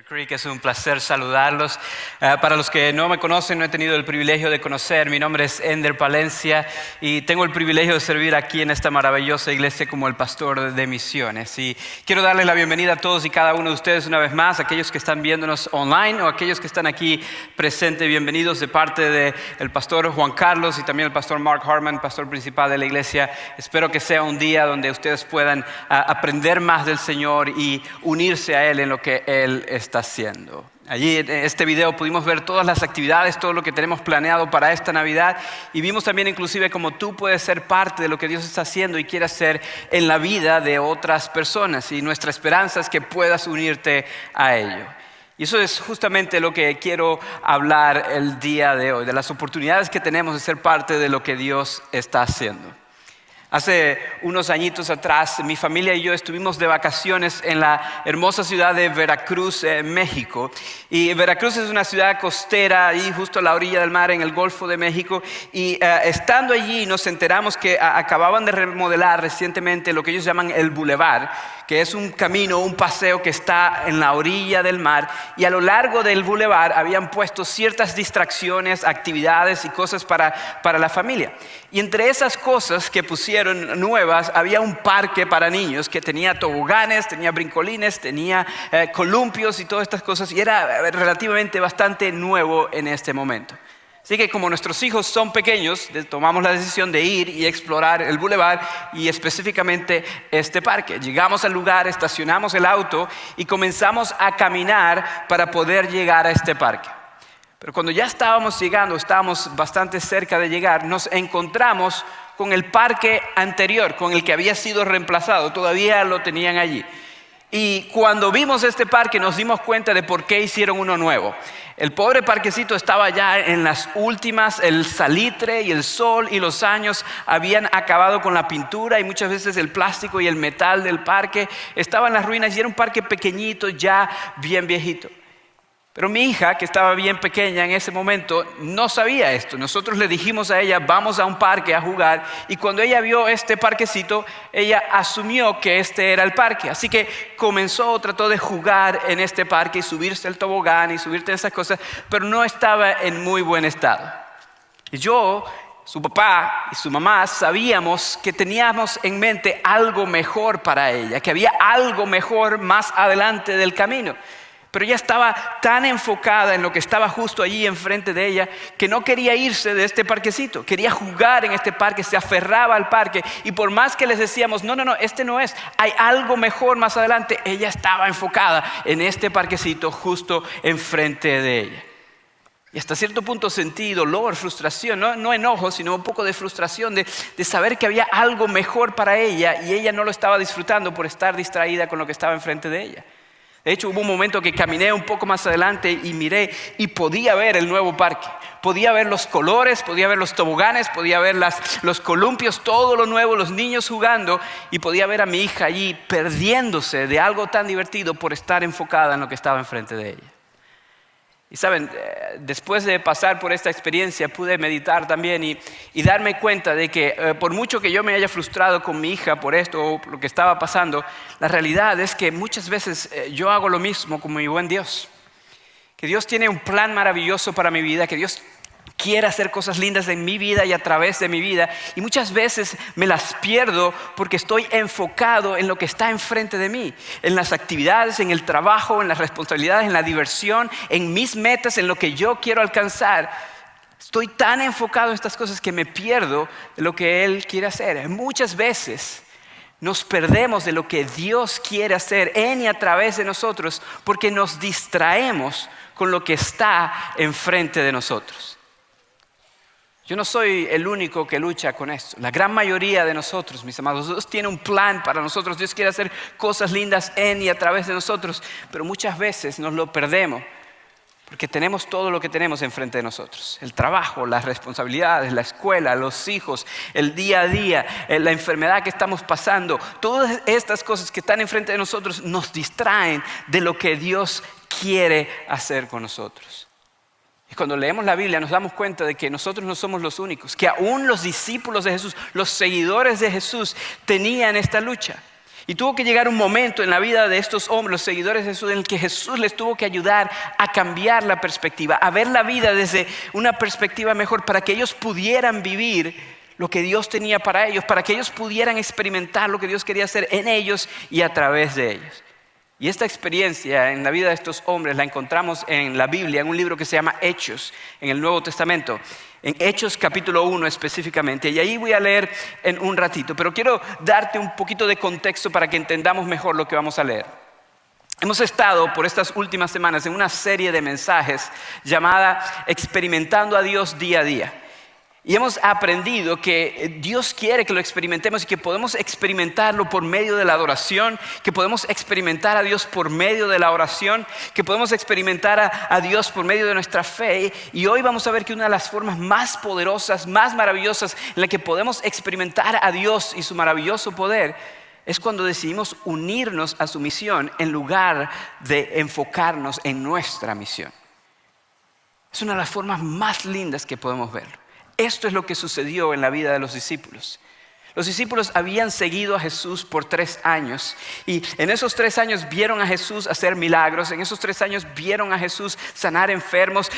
Creek, es un placer saludarlos. Para los que no me conocen, no he tenido el privilegio de conocer. Mi nombre es Ender Palencia y tengo el privilegio de servir aquí en esta maravillosa iglesia como el pastor de misiones. Y quiero darle la bienvenida a todos y cada uno de ustedes una vez más, aquellos que están viéndonos online o aquellos que están aquí presentes. Bienvenidos de parte del pastor Juan Carlos y también el pastor Mark Harman, pastor principal de la iglesia. Espero que sea un día donde ustedes puedan aprender más del Señor y unirse a Él en lo que Él está haciendo. Allí en este video pudimos ver todas las actividades, todo lo que tenemos planeado para esta Navidad, y vimos también inclusive cómo tú puedes ser parte de lo que Dios está haciendo y quiere hacer en la vida de otras personas, y nuestra esperanza es que puedas unirte a ello. Y eso es justamente lo que quiero hablar el día de hoy, de las oportunidades que tenemos de ser parte de lo que Dios está haciendo. Hace unos añitos atrás, mi familia y yo estuvimos de vacaciones en la hermosa ciudad de Veracruz, México. Y Veracruz es una ciudad costera, ahí justo a la orilla del mar, en el Golfo de México. Y estando allí nos enteramos que acababan de remodelar recientemente lo que ellos llaman el Boulevard, que es un camino, un paseo que está en la orilla del mar. Y a lo largo del Boulevard habían puesto ciertas distracciones, actividades y cosas para la familia. Y entre esas cosas que pusieron nuevas, había un parque para niños que tenía toboganes, tenía brincolines, tenía columpios y todas estas cosas, y era relativamente bastante nuevo en este momento. Así que como nuestros hijos son pequeños, tomamos la decisión de ir y explorar el Boulevard y específicamente este parque. Llegamos al lugar, estacionamos el auto y comenzamos a caminar para poder llegar a este parque. Pero cuando ya estábamos llegando, estábamos bastante cerca de llegar, nos encontramos con el parque anterior, con el que había sido reemplazado. Todavía lo tenían allí. Y cuando vimos este parque nos dimos cuenta de por qué hicieron uno nuevo. El pobre parquecito estaba ya en las últimas, el salitre y el sol y los años habían acabado con la pintura, y muchas veces el plástico y el metal del parque estaba en las ruinas, y era un parque pequeñito, ya bien viejito. Pero mi hija, que estaba bien pequeña en ese momento, no sabía esto. Nosotros le dijimos a ella, vamos a un parque a jugar. Y cuando ella vio este parquecito, ella asumió que este era el parque. Así que trató de jugar en este parque y subirse al tobogán y subirse a esas cosas, pero no estaba en muy buen estado. Y yo, su papá y su mamá, sabíamos que teníamos en mente algo mejor para ella, que había algo mejor más adelante del camino. Pero ella estaba tan enfocada en lo que estaba justo allí enfrente de ella que no quería irse de este parquecito. Quería jugar en este parque, se aferraba al parque. Y por más que les decíamos, no, este no es, hay algo mejor más adelante, ella estaba enfocada en este parquecito justo enfrente de ella. Y hasta cierto punto sentí dolor, frustración, no enojo, sino un poco de frustración de saber que había algo mejor para ella y ella no lo estaba disfrutando por estar distraída con lo que estaba enfrente de ella. De hecho, hubo un momento que caminé un poco más adelante y miré y podía ver el nuevo parque. Podía ver los colores, podía ver los toboganes, podía ver los columpios, todo lo nuevo, los niños jugando, y podía ver a mi hija allí perdiéndose de algo tan divertido por estar enfocada en lo que estaba enfrente de ella. Y saben, después de pasar por esta experiencia pude meditar también y darme cuenta de que por mucho que yo me haya frustrado con mi hija por esto o por lo que estaba pasando, la realidad es que muchas veces yo hago lo mismo con mi buen Dios. Que Dios tiene un plan maravilloso para mi vida, que Dios quiere hacer cosas lindas en mi vida y a través de mi vida, y muchas veces me las pierdo porque estoy enfocado en lo que está enfrente de mí, en las actividades, en el trabajo, en las responsabilidades, en la diversión, en mis metas, en lo que yo quiero alcanzar. Estoy tan enfocado en estas cosas que me pierdo de lo que Él quiere hacer. Muchas veces nos perdemos de lo que Dios quiere hacer en y a través de nosotros porque nos distraemos con lo que está enfrente de nosotros. Yo no soy el único que lucha con esto. La gran mayoría de nosotros, mis amados, Dios tiene un plan para nosotros. Dios quiere hacer cosas lindas en y a través de nosotros, pero muchas veces nos lo perdemos porque tenemos todo lo que tenemos enfrente de nosotros. El trabajo, las responsabilidades, la escuela, los hijos, el día a día, la enfermedad que estamos pasando. Todas estas cosas que están enfrente de nosotros nos distraen de lo que Dios quiere hacer con nosotros. Y cuando leemos la Biblia nos damos cuenta de que nosotros no somos los únicos, que aún los discípulos de Jesús, los seguidores de Jesús tenían esta lucha. Y tuvo que llegar un momento en la vida de estos hombres, los seguidores de Jesús, en el que Jesús les tuvo que ayudar a cambiar la perspectiva, a ver la vida desde una perspectiva mejor, para que ellos pudieran vivir lo que Dios tenía para ellos, para que ellos pudieran experimentar lo que Dios quería hacer en ellos y a través de ellos. Y esta experiencia en la vida de estos hombres la encontramos en la Biblia, en un libro que se llama Hechos, en el Nuevo Testamento. En Hechos capítulo 1 específicamente, y ahí voy a leer en un ratito, pero quiero darte un poquito de contexto para que entendamos mejor lo que vamos a leer. Hemos estado por estas últimas semanas en una serie de mensajes llamada Experimentando a Dios día a día. Y hemos aprendido que Dios quiere que lo experimentemos y que podemos experimentarlo por medio de la adoración, que podemos experimentar a Dios por medio de la oración, que podemos experimentar a Dios por medio de nuestra fe. Y hoy vamos a ver que una de las formas más poderosas, más maravillosas en la que podemos experimentar a Dios y su maravilloso poder es cuando decidimos unirnos a su misión en lugar de enfocarnos en nuestra misión. Es una de las formas más lindas que podemos verlo. Esto es lo que sucedió en la vida de los discípulos. Los discípulos habían seguido a Jesús por 3 años y en esos 3 años vieron a Jesús hacer milagros. En esos 3 años vieron a Jesús sanar enfermos,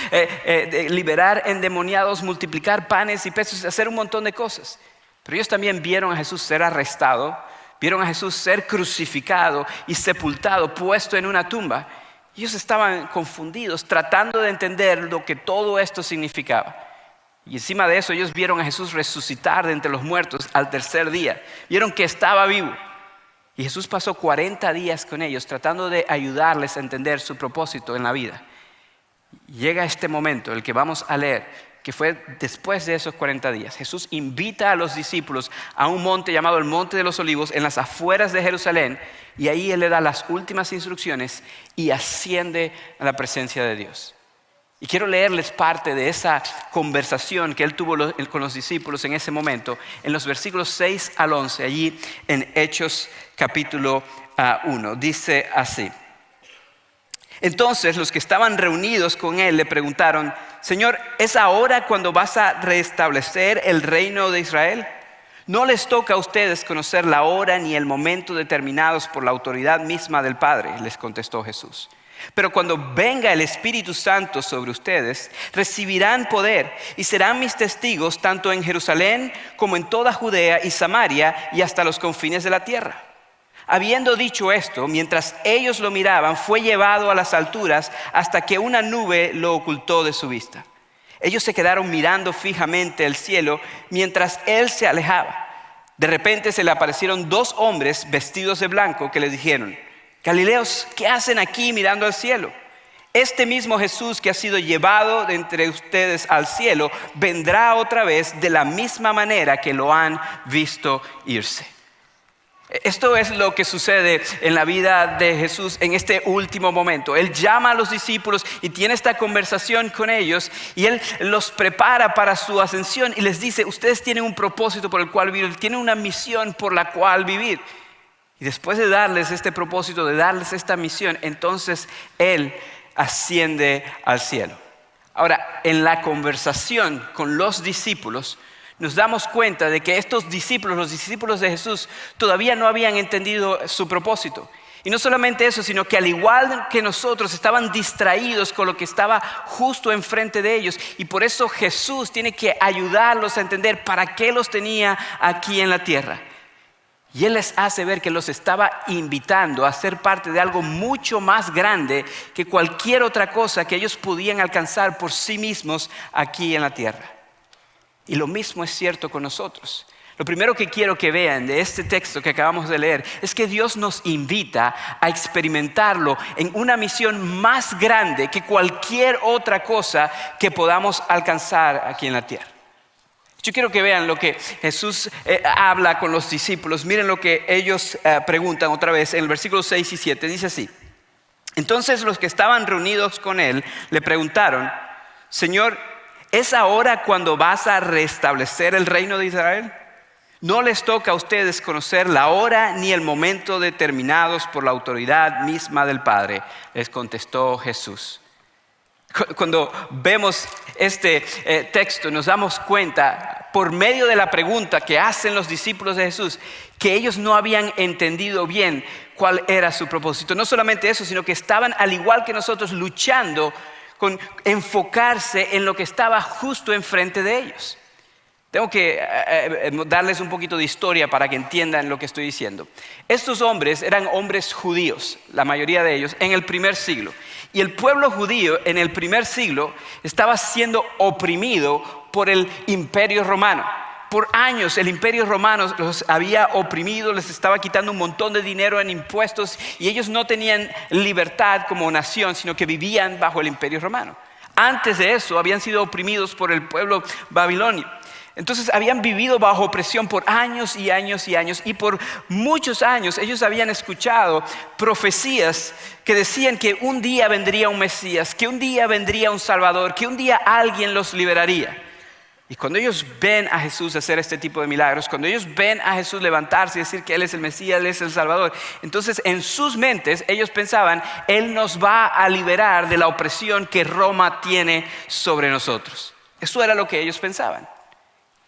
liberar endemoniados, multiplicar panes y peces, hacer un montón de cosas. Pero ellos también vieron a Jesús ser arrestado, vieron a Jesús ser crucificado y sepultado, puesto en una tumba. Ellos estaban confundidos, tratando de entender lo que todo esto significaba. Y encima de eso ellos vieron a Jesús resucitar de entre los muertos al 3er día. Vieron que estaba vivo. Y Jesús pasó 40 días con ellos tratando de ayudarles a entender su propósito en la vida. Llega este momento, el que vamos a leer, que fue después de esos 40 días. Jesús invita a los discípulos a un monte llamado el Monte de los Olivos en las afueras de Jerusalén. Y ahí Él le da las últimas instrucciones y asciende a la presencia de Dios. Y quiero leerles parte de esa conversación que Él tuvo con los discípulos en ese momento, en los versículos 6 al 11, allí en Hechos capítulo 1. Dice así: Entonces los que estaban reunidos con Él le preguntaron: Señor, ¿es ahora cuando vas a restablecer el reino de Israel? No les toca a ustedes conocer la hora ni el momento determinados por la autoridad misma del Padre, les contestó Jesús. Pero cuando venga el Espíritu Santo sobre ustedes, recibirán poder y serán mis testigos tanto en Jerusalén como en toda Judea y Samaria y hasta los confines de la tierra. Habiendo dicho esto, mientras ellos lo miraban, fue llevado a las alturas hasta que una nube lo ocultó de su vista. Ellos se quedaron mirando fijamente el cielo mientras Él se alejaba. De repente se le aparecieron 2 hombres vestidos de blanco que les dijeron: Galileos, ¿qué hacen aquí mirando al cielo? Este mismo Jesús que ha sido llevado de entre ustedes al cielo, vendrá otra vez de la misma manera que lo han visto irse. Esto es lo que sucede en la vida de Jesús en este último momento. Él llama a los discípulos y tiene esta conversación con ellos y Él los prepara para su ascensión y les dice: ustedes tienen un propósito por el cual vivir, tienen una misión por la cual vivir. Y después de darles este propósito, de darles esta misión, entonces Él asciende al cielo. Ahora, en la conversación con los discípulos, nos damos cuenta de que estos discípulos, los discípulos de Jesús, todavía no habían entendido su propósito. Y no solamente eso, sino que al igual que nosotros estaban distraídos con lo que estaba justo enfrente de ellos. Y por eso Jesús tiene que ayudarlos a entender para qué los tenía aquí en la tierra. Y Él les hace ver que los estaba invitando a ser parte de algo mucho más grande que cualquier otra cosa que ellos podían alcanzar por sí mismos aquí en la tierra. Y lo mismo es cierto con nosotros. Lo primero que quiero que vean de este texto que acabamos de leer es que Dios nos invita a experimentarlo en una misión más grande que cualquier otra cosa que podamos alcanzar aquí en la tierra. Yo quiero que vean lo que Jesús habla con los discípulos. Miren lo que ellos preguntan otra vez en el versículo 6 y 7. Dice así: Entonces los que estaban reunidos con Él le preguntaron: Señor, ¿es ahora cuando vas a restablecer el reino de Israel? No les toca a ustedes conocer la hora ni el momento determinados por la autoridad misma del Padre, les contestó Jesús. Cuando vemos este texto nos damos cuenta por medio de la pregunta que hacen los discípulos de Jesús, que ellos no habían entendido bien cuál era su propósito. No solamente eso, sino que estaban, al igual que nosotros, luchando con enfocarse en lo que estaba justo enfrente de ellos. Tengo que darles un poquito de historia para que entiendan lo que estoy diciendo. Estos hombres eran hombres judíos, la mayoría de ellos, en el primer siglo. Y el pueblo judío en el primer siglo estaba siendo oprimido por el Imperio Romano. Por años el Imperio Romano los había oprimido, les estaba quitando un montón de dinero en impuestos y ellos no tenían libertad como nación, sino que vivían bajo el Imperio Romano. Antes de eso habían sido oprimidos por el pueblo babilonio. Entonces habían vivido bajo opresión por años y años y años, y por muchos años ellos habían escuchado profecías que decían que un día vendría un Mesías, que un día vendría un Salvador, que un día alguien los liberaría. Y cuando ellos ven a Jesús hacer este tipo de milagros, cuando ellos ven a Jesús levantarse y decir que Él es el Mesías, Él es el Salvador, entonces en sus mentes ellos pensaban, Él nos va a liberar de la opresión que Roma tiene sobre nosotros. Eso era lo que ellos pensaban,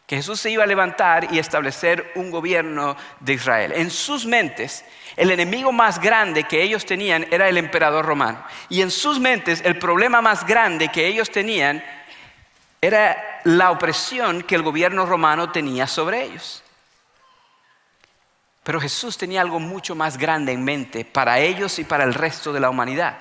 que Jesús se iba a levantar y establecer un gobierno de Israel. En sus mentes, el enemigo más grande que ellos tenían era el emperador romano. Y en sus mentes, el problema más grande que ellos tenían era la opresión que el gobierno romano tenía sobre ellos. Pero Jesús tenía algo mucho más grande en mente para ellos y para el resto de la humanidad.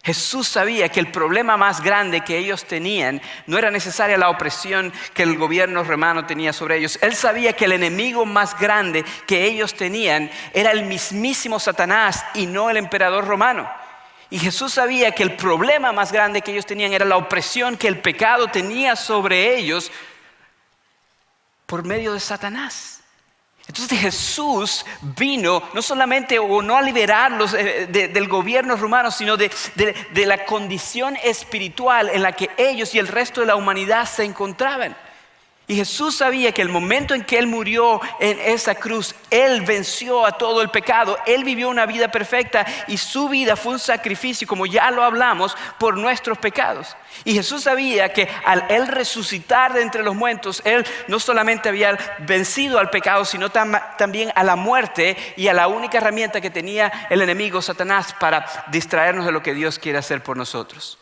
Jesús sabía que el problema más grande que ellos tenían no era necesaria la opresión que el gobierno romano tenía sobre ellos. Él sabía que el enemigo más grande que ellos tenían era el mismísimo Satanás y no el emperador romano. Y Jesús sabía que el problema más grande que ellos tenían era la opresión que el pecado tenía sobre ellos por medio de Satanás. Entonces Jesús vino no solamente no a liberarlos del gobierno romano, sino de la condición espiritual en la que ellos y el resto de la humanidad se encontraban. Y Jesús sabía que el momento en que Él murió en esa cruz, Él venció a todo el pecado. Él vivió una vida perfecta y su vida fue un sacrificio, como ya lo hablamos, por nuestros pecados. Y Jesús sabía que al Él resucitar de entre los muertos, Él no solamente había vencido al pecado, sino también a la muerte y a la única herramienta que tenía el enemigo, Satanás, para distraernos de lo que Dios quiere hacer por nosotros.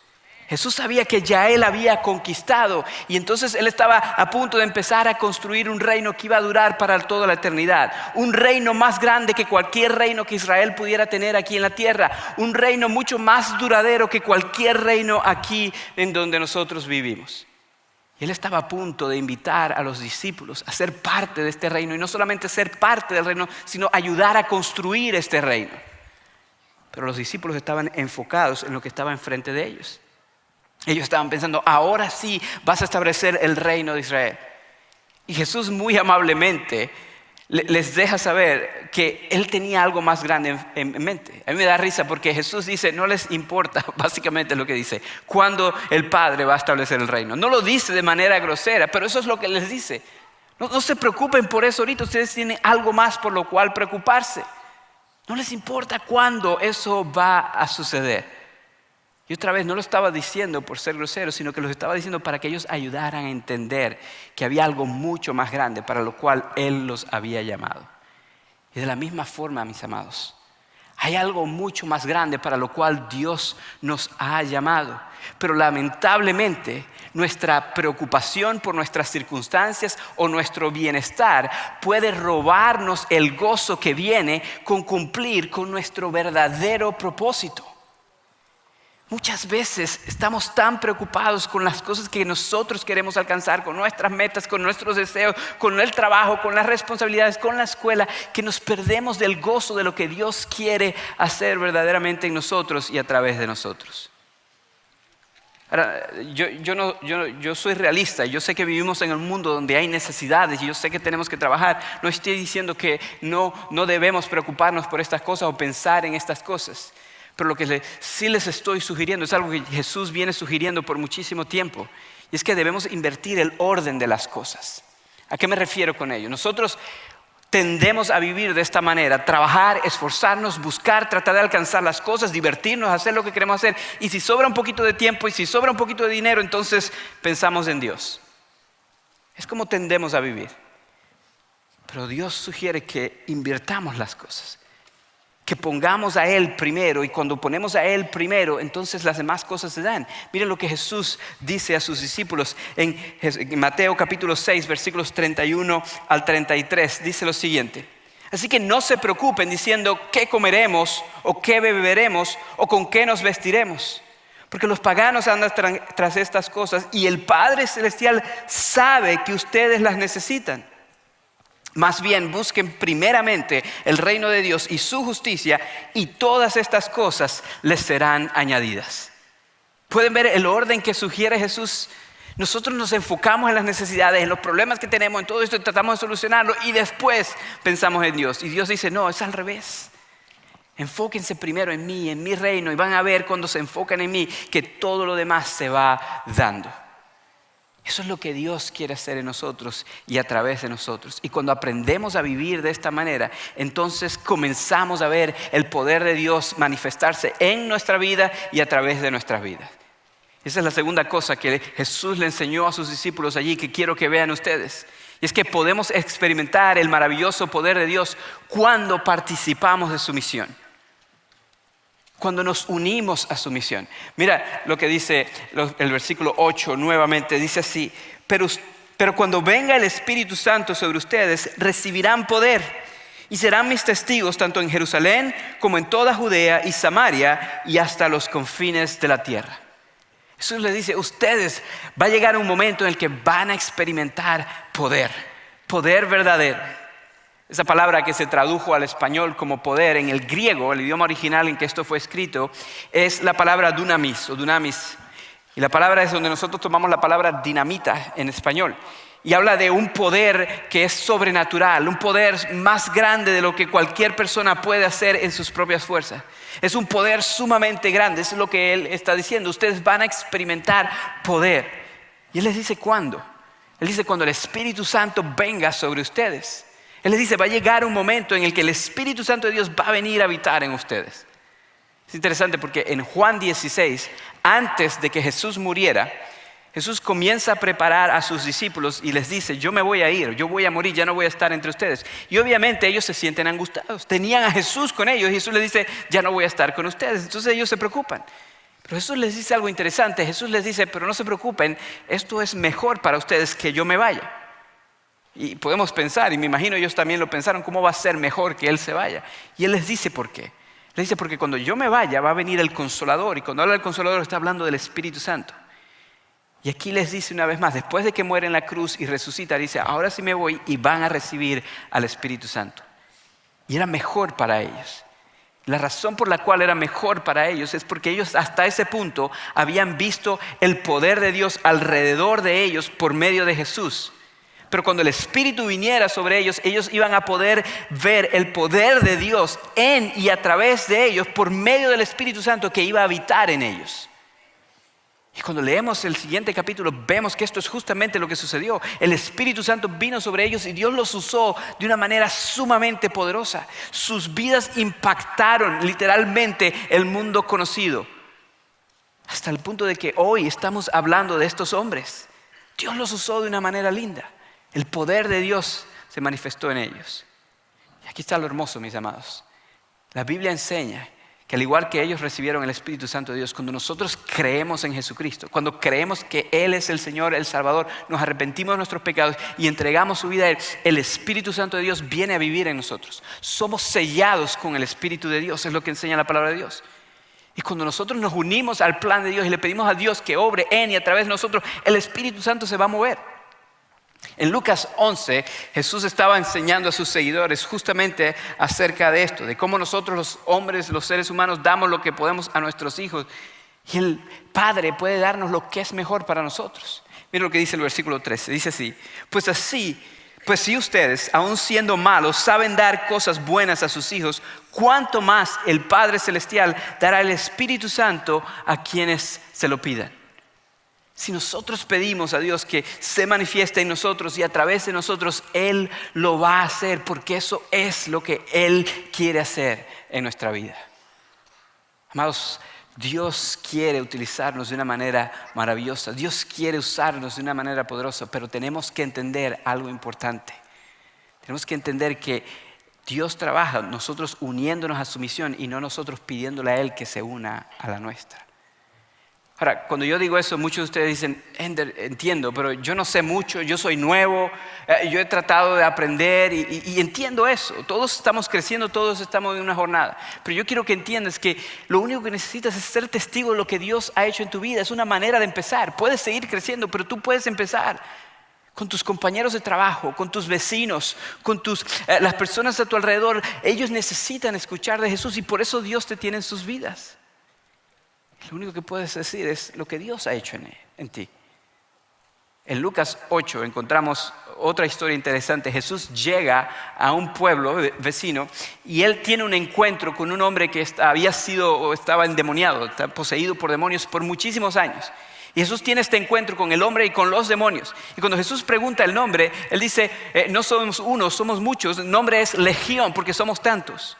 Jesús sabía que ya Él había conquistado y entonces Él estaba a punto de empezar a construir un reino que iba a durar para toda la eternidad. Un reino más grande que cualquier reino que Israel pudiera tener aquí en la tierra. Un reino mucho más duradero que cualquier reino aquí en donde nosotros vivimos. Y Él estaba a punto de invitar a los discípulos a ser parte de este reino. Y no solamente ser parte del reino, sino ayudar a construir este reino. Pero los discípulos estaban enfocados en lo que estaba enfrente de ellos. Ellos estaban pensando, ahora sí vas a establecer el reino de Israel. Y Jesús muy amablemente les deja saber que Él tenía algo más grande en mente. A mí me da risa porque Jesús dice, no les importa, básicamente es lo que dice, cuándo el Padre va a establecer el reino. No lo dice de manera grosera, pero eso es lo que les dice. No se preocupen por eso ahorita, ustedes tienen algo más por lo cual preocuparse. No les importa cuándo eso va a suceder. Y otra vez no lo estaba diciendo por ser grosero, sino que lo estaba diciendo para que ellos ayudaran a entender que había algo mucho más grande para lo cual Él los había llamado. Y de la misma forma, mis amados, hay algo mucho más grande para lo cual Dios nos ha llamado. Pero lamentablemente nuestra preocupación por nuestras circunstancias o nuestro bienestar puede robarnos el gozo que viene con cumplir con nuestro verdadero propósito. Muchas veces estamos tan preocupados con las cosas que nosotros queremos alcanzar, con nuestras metas, con nuestros deseos, con el trabajo, con las responsabilidades, con la escuela, que nos perdemos del gozo de lo que Dios quiere hacer verdaderamente en nosotros y a través de nosotros. Ahora, yo soy realista, yo sé que vivimos en un mundo donde hay necesidades y yo sé que tenemos que trabajar. No estoy diciendo que no debemos preocuparnos por estas cosas o pensar en estas cosas. Pero lo que sí les estoy sugiriendo es algo que Jesús viene sugiriendo por muchísimo tiempo. Y es que debemos invertir el orden de las cosas. ¿A qué me refiero con ello? Nosotros tendemos a vivir de esta manera. Trabajar, esforzarnos, buscar, tratar de alcanzar las cosas, divertirnos, hacer lo que queremos hacer. Y si sobra un poquito de tiempo y si sobra un poquito de dinero, entonces pensamos en Dios. Es como tendemos a vivir. Pero Dios sugiere que invirtamos las cosas, que pongamos a Él primero, y cuando ponemos a Él primero, entonces las demás cosas se dan. Miren lo que Jesús dice a sus discípulos en Mateo capítulo 6, versículos 31 al 33. Dice lo siguiente: así que no se preocupen diciendo qué comeremos o qué beberemos o con qué nos vestiremos, porque los paganos andan tras estas cosas y el Padre Celestial sabe que ustedes las necesitan. Más bien busquen primeramente el reino de Dios y su justicia, y todas estas cosas les serán añadidas. ¿Pueden ver el orden que sugiere Jesús? Nosotros nos enfocamos en las necesidades, en los problemas que tenemos, en todo esto, y tratamos de solucionarlo, y después pensamos en Dios. Y Dios dice, no, es al revés. Enfóquense primero en mí, en mi reino, y van a ver cuando se enfocan en mí que todo lo demás se va dando. Eso es lo que Dios quiere hacer en nosotros y a través de nosotros. Y cuando aprendemos a vivir de esta manera, entonces comenzamos a ver el poder de Dios manifestarse en nuestra vida y a través de nuestras vidas. Esa es la segunda cosa que Jesús le enseñó a sus discípulos allí, que quiero que vean ustedes. Y es que podemos experimentar el maravilloso poder de Dios cuando participamos de su misión, cuando nos unimos a su misión. Mira lo que dice el versículo 8 nuevamente. Dice así: pero cuando venga el Espíritu Santo sobre ustedes, recibirán poder y serán mis testigos tanto en Jerusalén como en toda Judea y Samaria y hasta los confines de la tierra. Jesús les dice, ustedes, va a llegar un momento en el que van a experimentar poder verdadero. Esa palabra que se tradujo al español como poder, en el griego, el idioma original en que esto fue escrito, es la palabra dunamis o dunamis. Y la palabra es donde nosotros tomamos la palabra dinamita en español. Y habla de un poder que es sobrenatural, un poder más grande de lo que cualquier persona puede hacer en sus propias fuerzas. Es un poder sumamente grande, eso es lo que Él está diciendo. Ustedes van a experimentar poder. Y Él les dice, ¿cuándo? Él dice, cuando el Espíritu Santo venga sobre ustedes. Él les dice, va a llegar un momento en el que el Espíritu Santo de Dios va a venir a habitar en ustedes. Es interesante porque en Juan 16, antes de que Jesús muriera, Jesús comienza a preparar a sus discípulos y les dice, yo me voy a ir, yo voy a morir, ya no voy a estar entre ustedes. Y obviamente ellos se sienten angustiados. Tenían a Jesús con ellos y Jesús les dice, ya no voy a estar con ustedes. Entonces ellos se preocupan. Pero Jesús les dice algo interesante. Jesús les dice, pero no se preocupen, esto es mejor para ustedes que yo me vaya. Y podemos pensar, y me imagino ellos también lo pensaron, ¿cómo va a ser mejor que Él se vaya? Y Él les dice por qué. Les dice porque cuando yo me vaya va a venir el Consolador. Y cuando habla del Consolador está hablando del Espíritu Santo. Y aquí les dice una vez más, después de que muere en la cruz y resucita, dice, ahora sí me voy y van a recibir al Espíritu Santo. Y era mejor para ellos. La razón por la cual era mejor para ellos es porque ellos hasta ese punto habían visto el poder de Dios alrededor de ellos por medio de Jesús. Pero cuando el Espíritu viniera sobre ellos, ellos iban a poder ver el poder de Dios en y a través de ellos por medio del Espíritu Santo que iba a habitar en ellos. Y cuando leemos el siguiente capítulo, vemos que esto es justamente lo que sucedió. El Espíritu Santo vino sobre ellos y Dios los usó de una manera sumamente poderosa. Sus vidas impactaron literalmente el mundo conocido. Hasta el punto de que hoy estamos hablando de estos hombres. Dios los usó de una manera linda. El poder de Dios se manifestó en ellos. Y aquí está lo hermoso, mis amados. La Biblia enseña que al igual que ellos recibieron el Espíritu Santo de Dios, cuando nosotros creemos en Jesucristo, cuando creemos que Él es el Señor, el Salvador, nos arrepentimos de nuestros pecados y entregamos su vida a Él, el Espíritu Santo de Dios viene a vivir en nosotros. Somos sellados con el Espíritu de Dios, es lo que enseña la palabra de Dios. Y cuando nosotros nos unimos al plan de Dios y le pedimos a Dios que obre en y a través de nosotros, el Espíritu Santo se va a mover. En Lucas 11, Jesús estaba enseñando a sus seguidores justamente acerca de esto, de cómo nosotros los hombres, los seres humanos, damos lo que podemos a nuestros hijos. Y el Padre puede darnos lo que es mejor para nosotros. Mira lo que dice el versículo 13, dice así, pues si ustedes, aun siendo malos, saben dar cosas buenas a sus hijos, ¿cuánto más el Padre Celestial dará el Espíritu Santo a quienes se lo pidan? Si nosotros pedimos a Dios que se manifieste en nosotros y a través de nosotros, Él lo va a hacer porque eso es lo que Él quiere hacer en nuestra vida. Amados, Dios quiere utilizarnos de una manera maravillosa. Dios quiere usarnos de una manera poderosa, pero tenemos que entender algo importante. Tenemos que entender que Dios trabaja nosotros uniéndonos a su misión y no nosotros pidiéndole a Él que se una a la nuestra. Ahora, cuando yo digo eso, muchos de ustedes dicen, Ender, entiendo, pero yo no sé mucho, yo soy nuevo, yo he tratado de aprender y entiendo eso. Todos estamos creciendo, todos estamos en una jornada. Pero yo quiero que entiendas que lo único que necesitas es ser testigo de lo que Dios ha hecho en tu vida. Es una manera de empezar. Puedes seguir creciendo, pero tú puedes empezar con tus compañeros de trabajo, con tus vecinos, con las personas a tu alrededor. Ellos necesitan escuchar de Jesús y por eso Dios te tiene en sus vidas. Lo único que puedes decir es lo que Dios ha hecho en ti. En Lucas 8 encontramos otra historia interesante. Jesús llega a un pueblo vecino y él tiene un encuentro con un hombre que había sido o estaba endemoniado, poseído por demonios por muchísimos años. Y Jesús tiene este encuentro con el hombre y con los demonios. Y cuando Jesús pregunta el nombre, él dice, no somos uno, somos muchos. El nombre es Legión porque somos tantos.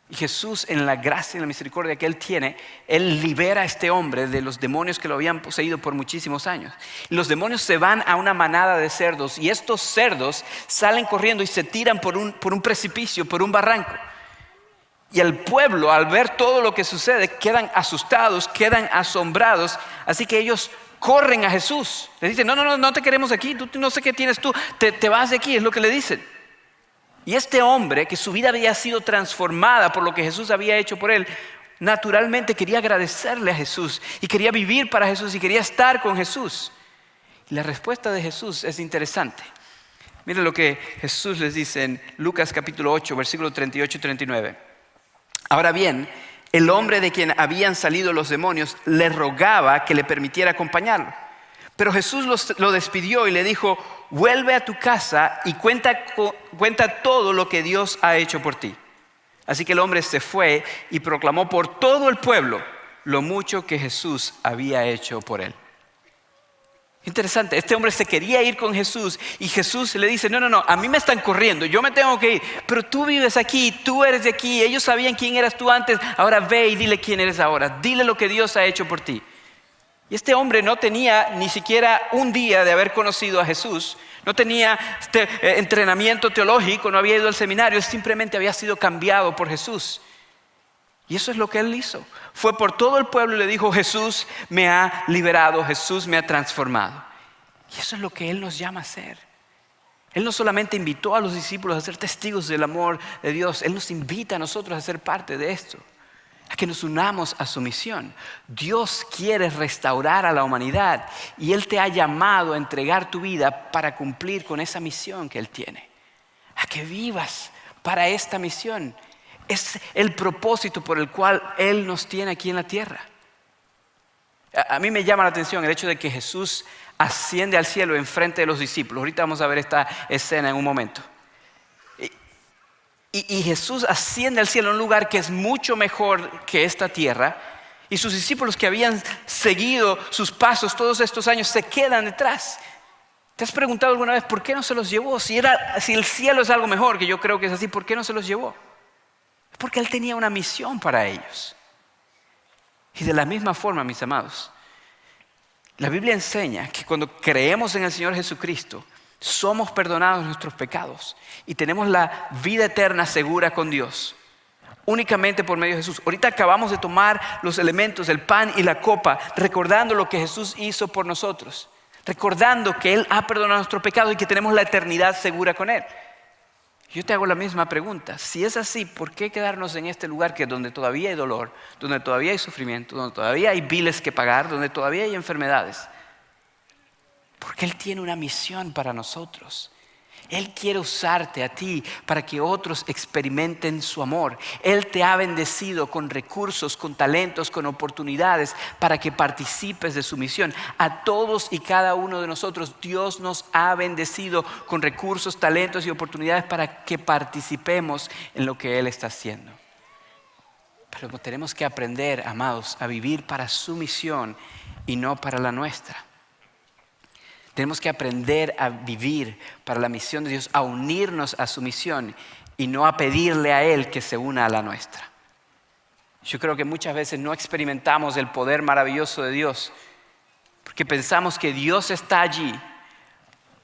Y Jesús, en la gracia y la misericordia que Él tiene, Él libera a este hombre de los demonios que lo habían poseído por muchísimos años. Y los demonios se van a una manada de cerdos y estos cerdos salen corriendo y se tiran por un precipicio, por un barranco. Y el pueblo, al ver todo lo que sucede, quedan asustados, quedan asombrados. Así que ellos corren a Jesús. Le dicen, no te queremos aquí, tú no sé qué tienes tú, te vas de aquí, es lo que le dicen. Y este hombre, que su vida había sido transformada por lo que Jesús había hecho por él, naturalmente quería agradecerle a Jesús y quería vivir para Jesús y quería estar con Jesús. Y la respuesta de Jesús es interesante. Miren lo que Jesús les dice en Lucas capítulo 8, versículos 38 y 39. Ahora bien, el hombre de quien habían salido los demonios le rogaba que le permitiera acompañarlo. Pero Jesús lo despidió y le dijo, vuelve a tu casa y cuenta todo lo que Dios ha hecho por ti. Así que el hombre se fue y proclamó por todo el pueblo lo mucho que Jesús había hecho por él. Interesante, este hombre se quería ir con Jesús y Jesús le dice, no, a mí me están corriendo, yo me tengo que ir, pero tú vives aquí, tú eres de aquí, ellos sabían quién eras tú antes, ahora ve y dile quién eres ahora, dile lo que Dios ha hecho por ti. Y este hombre no tenía ni siquiera un día de haber conocido a Jesús, no tenía entrenamiento teológico, no había ido al seminario, él simplemente había sido cambiado por Jesús. Y eso es lo que él hizo. Fue por todo el pueblo y le dijo, Jesús me ha liberado, Jesús me ha transformado. Y eso es lo que él nos llama a hacer. Él no solamente invitó a los discípulos a ser testigos del amor de Dios, él nos invita a nosotros a ser parte de esto. A que nos unamos a su misión. Dios quiere restaurar a la humanidad y Él te ha llamado a entregar tu vida para cumplir con esa misión que Él tiene. A que vivas para esta misión. Es el propósito por el cual Él nos tiene aquí en la tierra. A mí me llama la atención el hecho de que Jesús asciende al cielo en frente de los discípulos. Ahorita vamos a ver esta escena en un momento. Y Jesús asciende al cielo a un lugar que es mucho mejor que esta tierra. Y sus discípulos que habían seguido sus pasos todos estos años se quedan detrás. ¿Te has preguntado alguna vez por qué no se los llevó? Si el cielo es algo mejor, que yo creo que es así, ¿por qué no se los llevó? Es porque Él tenía una misión para ellos. Y de la misma forma, mis amados, la Biblia enseña que cuando creemos en el Señor Jesucristo, somos perdonados nuestros pecados y tenemos la vida eterna segura con Dios únicamente por medio de Jesús. Ahorita acabamos de tomar los elementos, el pan y la copa, recordando lo que Jesús hizo por nosotros, recordando que Él ha perdonado nuestro pecado y que tenemos la eternidad segura con Él. Yo te hago la misma pregunta. Si es así, ¿por qué quedarnos en este lugar que es donde todavía hay dolor, donde todavía hay sufrimiento, donde todavía hay biles que pagar, donde todavía hay enfermedades? Porque Él tiene una misión para nosotros. Él quiere usarte a ti para que otros experimenten su amor. Él te ha bendecido con recursos, con talentos, con oportunidades para que participes de su misión. A todos y cada uno de nosotros Dios nos ha bendecido con recursos, talentos y oportunidades para que participemos en lo que Él está haciendo. Pero tenemos que aprender, amados, a vivir para su misión y no para la nuestra. Tenemos que aprender a vivir para la misión de Dios, a unirnos a su misión y no a pedirle a Él que se una a la nuestra. Yo creo que muchas veces no experimentamos el poder maravilloso de Dios porque pensamos que Dios está allí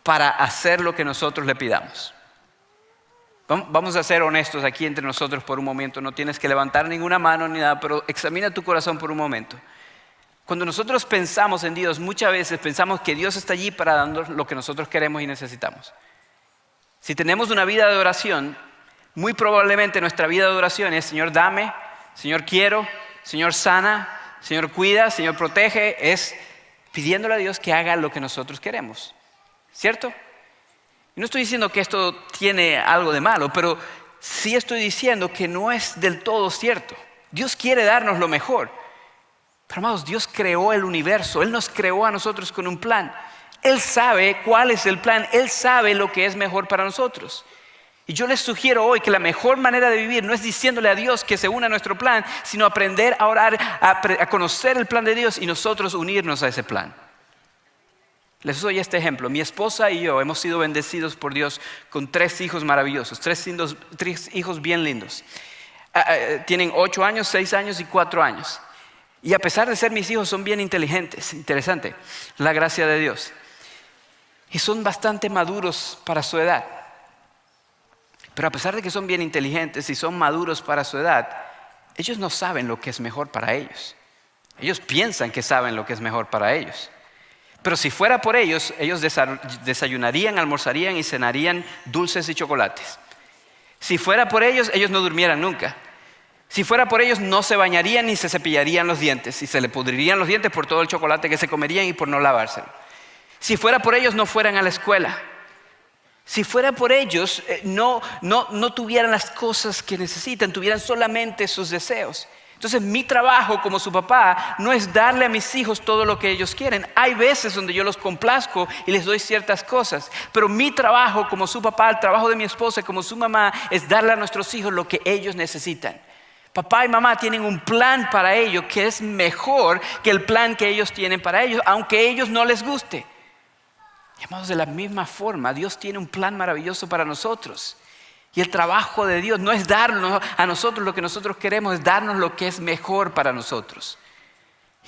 para hacer lo que nosotros le pidamos. Vamos a ser honestos aquí entre nosotros por un momento. No tienes que levantar ninguna mano ni nada, pero examina tu corazón por un momento. Cuando nosotros pensamos en Dios, muchas veces pensamos que Dios está allí para darnos lo que nosotros queremos y necesitamos. Si tenemos una vida de oración, muy probablemente nuestra vida de oración es: Señor, dame, Señor, quiero, Señor, sana, Señor, cuida, Señor, protege. Es pidiéndole a Dios que haga lo que nosotros queremos, ¿cierto? Y no estoy diciendo que esto tiene algo de malo, pero sí estoy diciendo que no es del todo cierto. Dios quiere darnos lo mejor. Pero amados, Dios creó el universo. Él nos creó a nosotros con un plan. Él sabe cuál es el plan. Él sabe lo que es mejor para nosotros. Y yo les sugiero hoy que la mejor manera de vivir no es diciéndole a Dios que se una a nuestro plan, sino aprender a orar, a conocer el plan de Dios y nosotros unirnos a ese plan. Les doy este ejemplo. Mi esposa y yo hemos sido bendecidos por Dios con 3 hijos maravillosos, 3 hijos bien lindos. Tienen 8 años, 6 años y 4 años. Y a pesar de ser mis hijos, son bien inteligentes. Interesante, la gracia de Dios. Y son bastante maduros para su edad. Pero a pesar de que son bien inteligentes y son maduros para su edad, ellos no saben lo que es mejor para ellos. Ellos piensan que saben lo que es mejor para ellos. Pero si fuera por ellos, ellos desayunarían, almorzarían y cenarían dulces y chocolates. Si fuera por ellos, ellos no durmieran nunca. Si fuera por ellos, no se bañarían ni se cepillarían los dientes. Y se le pudrirían los dientes por todo el chocolate que se comerían y por no lavárselo. Si fuera por ellos, no fueran a la escuela. Si fuera por ellos, no tuvieran las cosas que necesitan, tuvieran solamente sus deseos. Entonces mi trabajo como su papá no es darle a mis hijos todo lo que ellos quieren. Hay veces donde yo los complazco y les doy ciertas cosas. Pero mi trabajo como su papá, el trabajo de mi esposa como su mamá, es darle a nuestros hijos lo que ellos necesitan. Papá y mamá tienen un plan para ellos que es mejor que el plan que ellos tienen para ellos, aunque a ellos no les guste. Y amados, de la misma forma, Dios tiene un plan maravilloso para nosotros. Y el trabajo de Dios no es darnos a nosotros lo que nosotros queremos, es darnos lo que es mejor para nosotros.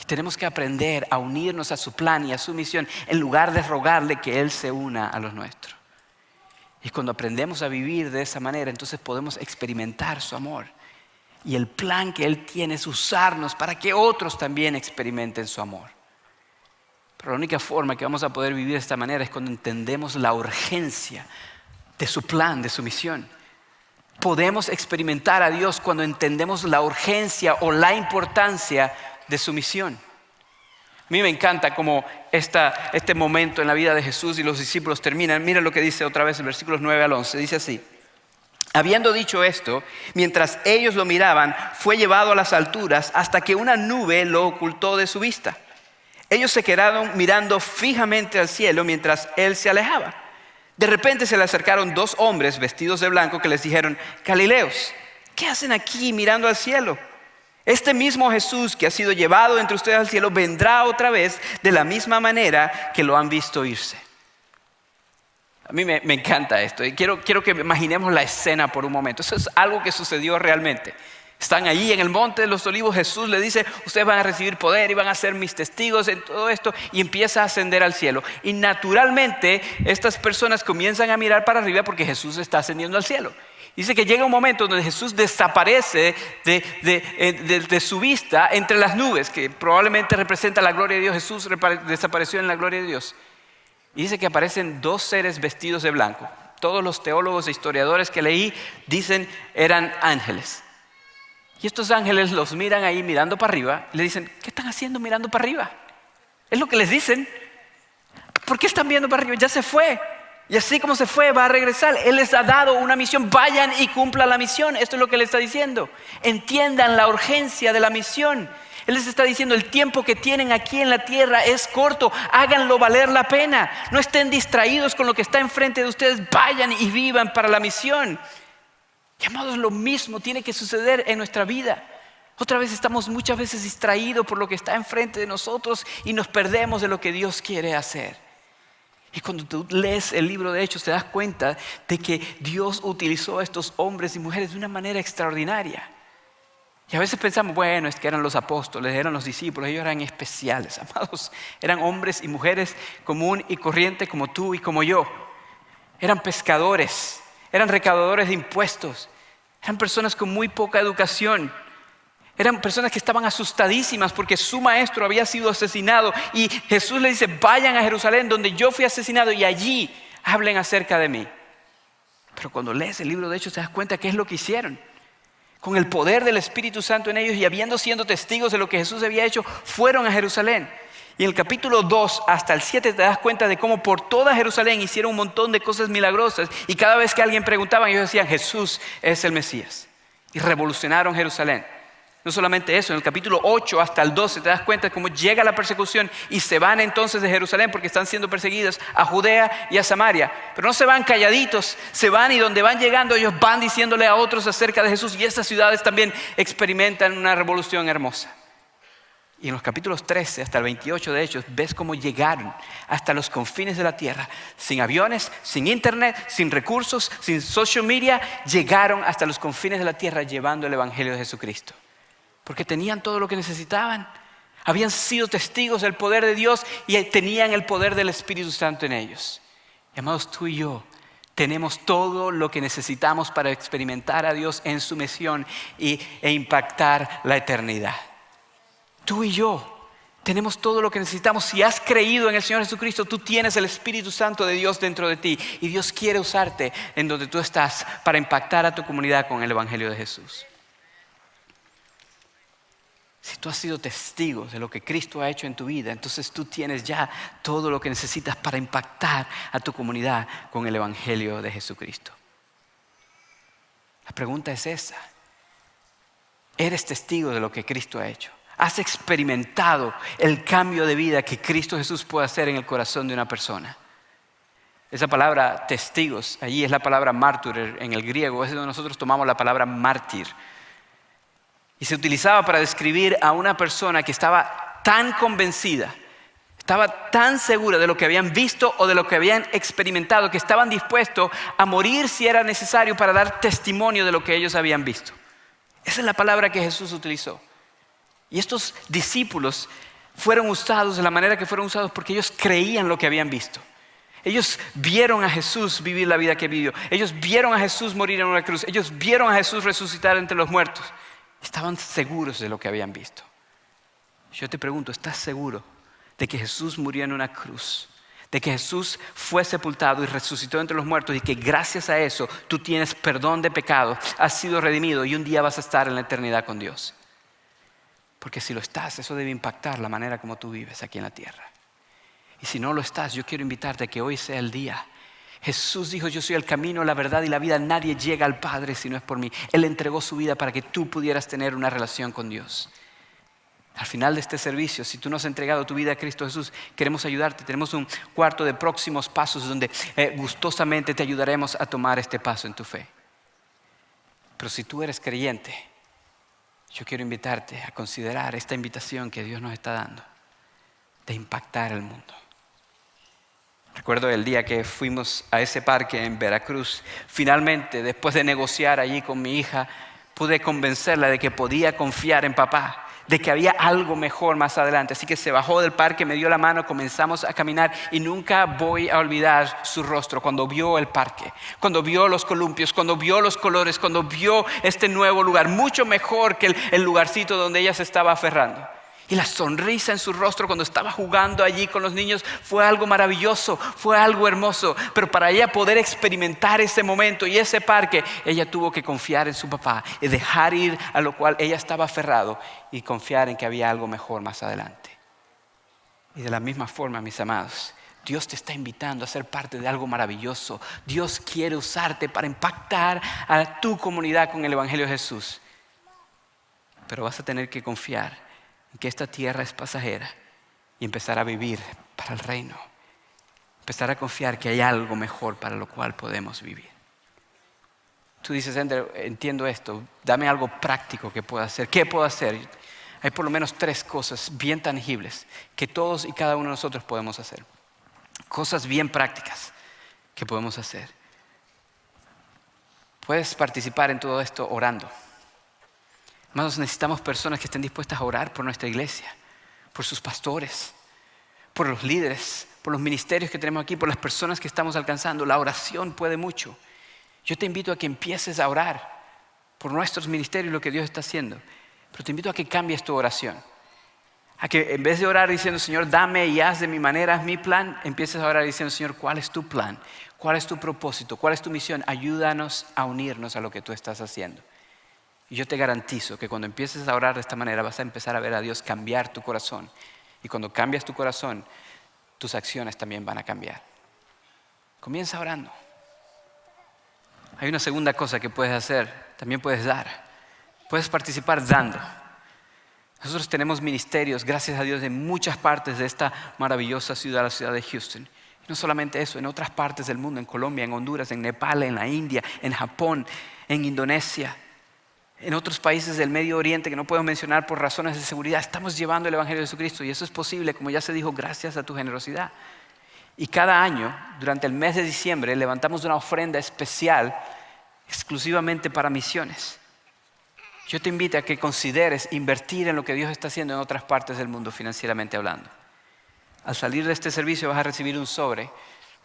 Y tenemos que aprender a unirnos a su plan y a su misión en lugar de rogarle que Él se una a los nuestros. Y cuando aprendemos a vivir de esa manera, entonces podemos experimentar su amor. Y el plan que Él tiene es usarnos para que otros también experimenten su amor. Pero la única forma que vamos a poder vivir de esta manera es cuando entendemos la urgencia de su plan, de su misión. Podemos experimentar a Dios cuando entendemos la urgencia o la importancia de su misión. A mí me encanta cómo este momento en la vida de Jesús y los discípulos terminan. Mira lo que dice otra vez en versículos 9 al 11. Dice así: habiendo dicho esto, mientras ellos lo miraban, fue llevado a las alturas hasta que una nube lo ocultó de su vista. Ellos se quedaron mirando fijamente al cielo mientras Él se alejaba. De repente se le acercaron 2 hombres vestidos de blanco que les dijeron: Galileos, ¿qué hacen aquí mirando al cielo? Este mismo Jesús que ha sido llevado entre ustedes al cielo vendrá otra vez de la misma manera que lo han visto irse. A mí me encanta esto y quiero que imaginemos la escena por un momento. Eso es algo que sucedió realmente. Están allí en el monte de los olivos. Jesús le dice: ustedes van a recibir poder y van a ser mis testigos en todo esto. Y empieza a ascender al cielo. Y naturalmente estas personas comienzan a mirar para arriba porque Jesús está ascendiendo al cielo. Dice que llega un momento donde Jesús desaparece de su vista entre las nubes, que probablemente representa la gloria de Dios. Jesús desapareció en la gloria de Dios. Y dice que aparecen 2 seres vestidos de blanco. Todos los teólogos e historiadores que leí dicen eran ángeles. Y estos ángeles los miran ahí mirando para arriba y le dicen: ¿qué están haciendo mirando para arriba? Es lo que les dicen. ¿Por qué están viendo para arriba? Ya se fue. Y así como se fue, va a regresar. Él les ha dado una misión. Vayan y cumplan la misión. Esto es lo que le está diciendo. Entiendan la urgencia de la misión. Él les está diciendo: el tiempo que tienen aquí en la tierra es corto. Háganlo valer la pena. No estén distraídos con lo que está enfrente de ustedes. Vayan y vivan para la misión. Y amados, lo mismo tiene que suceder en nuestra vida. Otra vez estamos muchas veces distraídos por lo que está enfrente de nosotros y nos perdemos de lo que Dios quiere hacer. Y cuando tú lees el libro de Hechos te das cuenta de que Dios utilizó a estos hombres y mujeres de una manera extraordinaria. Y a veces pensamos, bueno, es que eran los apóstoles, eran los discípulos, ellos eran especiales, amados. Eran hombres y mujeres común y corriente como tú y como yo. Eran pescadores, eran recaudadores de impuestos, eran personas con muy poca educación. Eran personas que estaban asustadísimas porque su maestro había sido asesinado. Y Jesús les dice, vayan a Jerusalén donde yo fui asesinado y allí hablen acerca de mí. Pero cuando lees el libro de Hechos te das cuenta qué es lo que hicieron. Con el poder del Espíritu Santo en ellos y habiendo sido testigos de lo que Jesús había hecho, fueron a Jerusalén. Y en el capítulo 2 hasta el 7 te das cuenta de cómo por toda Jerusalén hicieron un montón de cosas milagrosas. Y cada vez que alguien preguntaba, ellos decían, Jesús es el Mesías. Y revolucionaron Jerusalén. No solamente eso, en el capítulo 8 hasta el 12 te das cuenta de cómo llega la persecución y se van entonces de Jerusalén porque están siendo perseguidas a Judea y a Samaria. Pero no se van calladitos, se van y donde van llegando ellos van diciéndole a otros acerca de Jesús y estas ciudades también experimentan una revolución hermosa. Y en los capítulos 13 hasta el 28 de Hechos ves cómo llegaron hasta los confines de la tierra. Sin aviones, sin internet, sin recursos, sin social media, llegaron hasta los confines de la tierra llevando el evangelio de Jesucristo. Porque tenían todo lo que necesitaban. Habían sido testigos del poder de Dios y tenían el poder del Espíritu Santo en ellos. Y amados, tú y yo tenemos todo lo que necesitamos para experimentar a Dios en su misión e impactar la eternidad. Tú y yo tenemos todo lo que necesitamos. Si has creído en el Señor Jesucristo, tú tienes el Espíritu Santo de Dios dentro de ti. Y Dios quiere usarte en donde tú estás para impactar a tu comunidad con el Evangelio de Jesús. Si tú has sido testigo de lo que Cristo ha hecho en tu vida, entonces tú tienes ya todo lo que necesitas para impactar a tu comunidad con el Evangelio de Jesucristo. La pregunta es esa. ¿Eres testigo de lo que Cristo ha hecho? ¿Has experimentado el cambio de vida que Cristo Jesús puede hacer en el corazón de una persona? Esa palabra testigos, allí es la palabra mártir en el griego, es donde nosotros tomamos la palabra mártir. Y se utilizaba para describir a una persona que estaba tan convencida, estaba tan segura de lo que habían visto o de lo que habían experimentado, que estaban dispuestos a morir si era necesario para dar testimonio de lo que ellos habían visto. Esa es la palabra que Jesús utilizó. Y estos discípulos fueron usados de la manera que fueron usados porque ellos creían lo que habían visto. Ellos vieron a Jesús vivir la vida que vivió. Ellos vieron a Jesús morir en una cruz. Ellos vieron a Jesús resucitar entre los muertos. Estaban seguros de lo que habían visto. Yo te pregunto, ¿estás seguro de que Jesús murió en una cruz? De que Jesús fue sepultado y resucitó entre los muertos y que gracias a eso tú tienes perdón de pecados, has sido redimido y un día vas a estar en la eternidad con Dios. Porque si lo estás, eso debe impactar la manera como tú vives aquí en la tierra. Y si no lo estás, yo quiero invitarte a que hoy sea el día. Jesús dijo, yo soy el camino, la verdad y la vida. Nadie llega al Padre si no es por mí. Él entregó su vida para que tú pudieras tener una relación con Dios. Al final de este servicio, si tú no has entregado tu vida a Cristo Jesús, queremos ayudarte. Tenemos un cuarto de próximos pasos donde gustosamente te ayudaremos a tomar este paso en tu fe. Pero si tú eres creyente, yo quiero invitarte a considerar esta invitación que Dios nos está dando de impactar el mundo. Recuerdo el día que fuimos a ese parque en Veracruz. Finalmente, después de negociar allí con mi hija, pude convencerla de que podía confiar en papá, de que había algo mejor más adelante. Así que se bajó del parque, me dio la mano, comenzamos a caminar y nunca voy a olvidar su rostro cuando vio el parque, cuando vio los columpios, cuando vio los colores, cuando vio este nuevo lugar, mucho mejor que el lugarcito donde ella se estaba aferrando. Y la sonrisa en su rostro cuando estaba jugando allí con los niños fue algo maravilloso, fue algo hermoso. Pero para ella poder experimentar ese momento y ese parque, ella tuvo que confiar en su papá y dejar ir a lo cual ella estaba aferrado y confiar en que había algo mejor más adelante. Y de la misma forma, mis amados, Dios te está invitando a ser parte de algo maravilloso. Dios quiere usarte para impactar a tu comunidad con el Evangelio de Jesús. Pero vas a tener que confiar que esta tierra es pasajera y empezar a vivir para el reino. Empezar a confiar que hay algo mejor para lo cual podemos vivir. Tú dices, Ender, entiendo esto, dame algo práctico que pueda hacer. ¿Qué puedo hacer? Hay por lo menos 3 cosas bien tangibles que todos y cada uno de nosotros podemos hacer. Cosas bien prácticas que podemos hacer. Puedes participar en todo esto orando. Hermanos, necesitamos personas que estén dispuestas a orar por nuestra iglesia, por sus pastores, por los líderes, por los ministerios que tenemos aquí, por las personas que estamos alcanzando. La oración puede mucho. Yo te invito a que empieces a orar por nuestros ministerios y lo que Dios está haciendo. Pero te invito a que cambies tu oración. A que en vez de orar diciendo, Señor, dame y haz de mi manera, haz mi plan, empieces a orar diciendo, Señor, ¿cuál es tu plan? ¿Cuál es tu propósito? ¿Cuál es tu misión? Ayúdanos a unirnos a lo que tú estás haciendo. Y yo te garantizo que cuando empieces a orar de esta manera vas a empezar a ver a Dios cambiar tu corazón. Y cuando cambias tu corazón, tus acciones también van a cambiar. Comienza orando. Hay una segunda cosa que puedes hacer. También puedes dar. Puedes participar dando. Nosotros tenemos ministerios, gracias a Dios, en muchas partes de esta maravillosa ciudad, la ciudad de Houston. Y no solamente eso, en otras partes del mundo, en Colombia, en Honduras, en Nepal, en la India, en Japón, en Indonesia, en otros países del Medio Oriente que no puedo mencionar por razones de seguridad. Estamos llevando el Evangelio de Jesucristo y eso es posible, como ya se dijo, gracias a tu generosidad. Y cada año, durante el mes de diciembre, levantamos una ofrenda especial exclusivamente para misiones. Yo te invito a que consideres invertir en lo que Dios está haciendo en otras partes del mundo financieramente hablando. Al salir de este servicio vas a recibir un sobre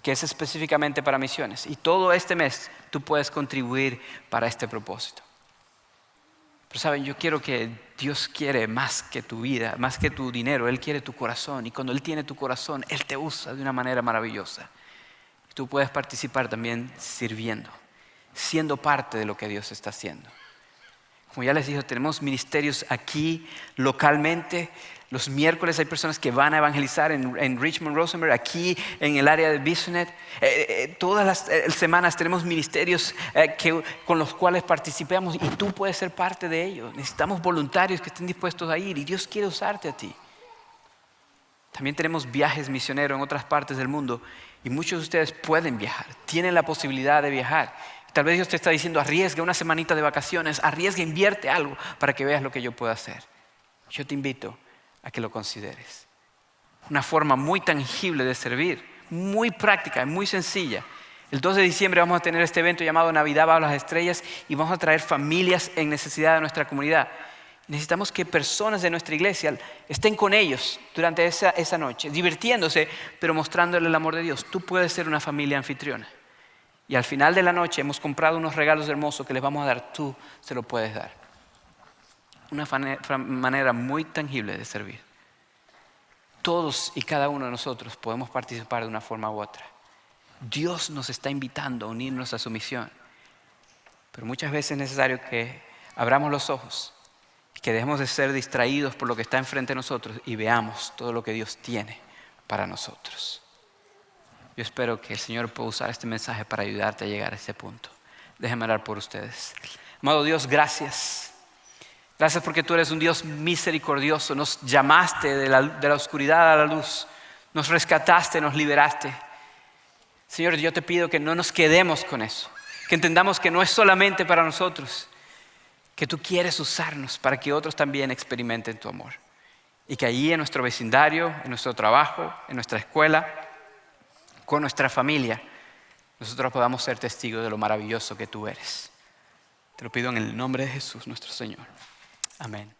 que es específicamente para misiones. Y todo este mes tú puedes contribuir para este propósito. Pero saben, yo quiero que Dios quiere más que tu vida, más que tu dinero. Él quiere tu corazón. Y cuando Él tiene tu corazón, Él te usa de una manera maravillosa. Y tú puedes participar también sirviendo, siendo parte de lo que Dios está haciendo. Como ya les dije, tenemos ministerios aquí localmente. Los miércoles hay personas que van a evangelizar en Richmond, Rosenberg, aquí en el área de Bisonet. Todas las semanas tenemos ministerios con los cuales participamos y tú puedes ser parte de ellos. Necesitamos voluntarios que estén dispuestos a ir y Dios quiere usarte a ti. También tenemos viajes misioneros en otras partes del mundo y muchos de ustedes pueden viajar, tienen la posibilidad de viajar. Tal vez Dios te está diciendo, arriesga una semanita de vacaciones, arriesga, invierte algo para que veas lo que yo puedo hacer. Yo te invito a que lo consideres. Una forma muy tangible de servir, muy práctica, muy sencilla. El 2 de diciembre vamos a tener este evento llamado Navidad bajo las estrellas y vamos a traer familias en necesidad de nuestra comunidad. Necesitamos que personas de nuestra iglesia estén con ellos durante esa noche, divirtiéndose, pero mostrándole el amor de Dios. Tú puedes ser una familia anfitriona. Y al final de la noche hemos comprado unos regalos hermosos que les vamos a dar. Tú se lo puedes dar. Una manera muy tangible de servir. Todos y cada uno de nosotros podemos participar de una forma u otra. Dios nos está invitando a unirnos a su misión. Pero muchas veces es necesario que abramos los ojos, que dejemos de ser distraídos por lo que está enfrente de nosotros y veamos todo lo que Dios tiene para nosotros. Yo espero que el Señor pueda usar este mensaje para ayudarte a llegar a ese punto. Déjenme orar por ustedes. Amado Dios, gracias. Gracias porque tú eres un Dios misericordioso. Nos llamaste de la oscuridad a la luz. Nos rescataste, nos liberaste. Señor, yo te pido que no nos quedemos con eso. Que entendamos que no es solamente para nosotros. Que tú quieres usarnos para que otros también experimenten tu amor. Y que allí en nuestro vecindario, en nuestro trabajo, en nuestra escuela, con nuestra familia, nosotros podamos ser testigos de lo maravilloso que tú eres. Te lo pido en el nombre de Jesús, nuestro Señor. Amén.